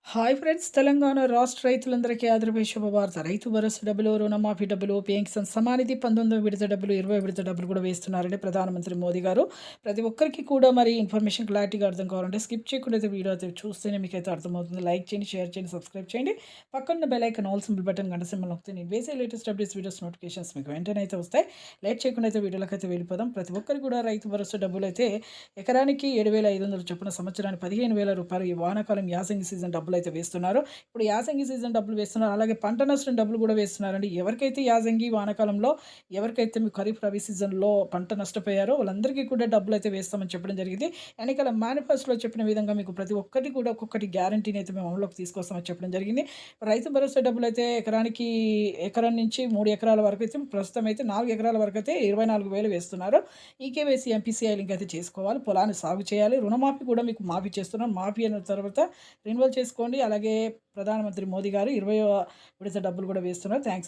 Hi friends! Telangana రాష్ట్ర రైతులందరికీ ఆదరపై శుభవార్త. రైతు భరోసా డబ్బులు, రుణమాఫీ డబ్బులు, పెన్షన్ సమానిధి 19వ విడత డబ్బులు, 20వ విడత డబ్బులు కూడా వేస్తున్నారండి ప్రధానమంత్రి మోదీ గారు. ప్రతి ఒక్కరికి కూడా మరి ఇన్ఫర్మేషన్ క్లారిటీగా అర్థం కావాలంటే స్కిప్ చేయకుండా అయితే వీడియో అయితే చూస్తేనే మీకైతే అర్థమవుతుంది. లైక్ చేయండి, షేర్ చేయండి, సబ్స్క్రైబ్ చేయండి. పక్కన bell icon all symbol button గంట సింబల్ నొక్కితే నేను వేసే లేటెస్ట్ అప్డేట్స్ వీడియోస్ నోటిఫికేషన్స్ మీకు వెంటనే అయితే వస్తాయి. లేట్ చేయకుండా అయితే వీడియోలోకి అయితే వెళ్ళిపోదాం. ప్రతి ఒక్కరికి కూడా రైతు భరోసా డబ్బులు అయితే ఎకరానికి 7,500 చొప్పున సంవత్సరానికి 15,000 రూపాయలు ఈ వానాకాలం యాసంగి సీజన్ డబ్బులు అయితే వేస్తున్నారు. ఇప్పుడు యాసంగి సీజన్ డబ్బులు వేస్తున్నారు. అలాగే పంట నష్టం డబ్బులు కూడా వేస్తున్నారండి. ఎవరికైతే యాసంగి వానాకాలంలో ఎవరికైతే మీ ఖరీఫ్ రబీ సీజన్‌లో పంట నష్టపోయారో వాళ్ళందరికీ కూడా డబ్బులైతే వేస్తామని చెప్పడం జరిగింది. ఎన్నికల మేనిఫెస్టోలో చెప్పిన విధంగా మీకు ప్రతి ఒక్కటి కూడా ఒక్కొక్కటి గ్యారంటీని అయితే మేము అమలులోకి తీసుకొస్తామని చెప్పడం జరిగింది. రైతు భరోసా డబ్బులైతే ఎకరం నుంచి 3 ఎకరాల వరకు అయితే ప్రస్తుతం అయితే 4 ఎకరాల వరకు అయితే 24,000 వేస్తున్నారు. ఈకేవైసీ, ఎంపీసీఐ లింక్ అయితే చేసుకోవాలి. పొలాన్ని సాగు చేయాలి. రుణమాఫీ కూడా మీకు మాఫీ చేస్తున్నాం. మాఫీ అయిన తర్వాత రెన్యువల్ చేసుకోండి. అలాగే ప్రధానమంత్రి మోదీ గారు 20వ విడత డబ్బులు కూడా వేస్తున్నారు. థాంక్స్.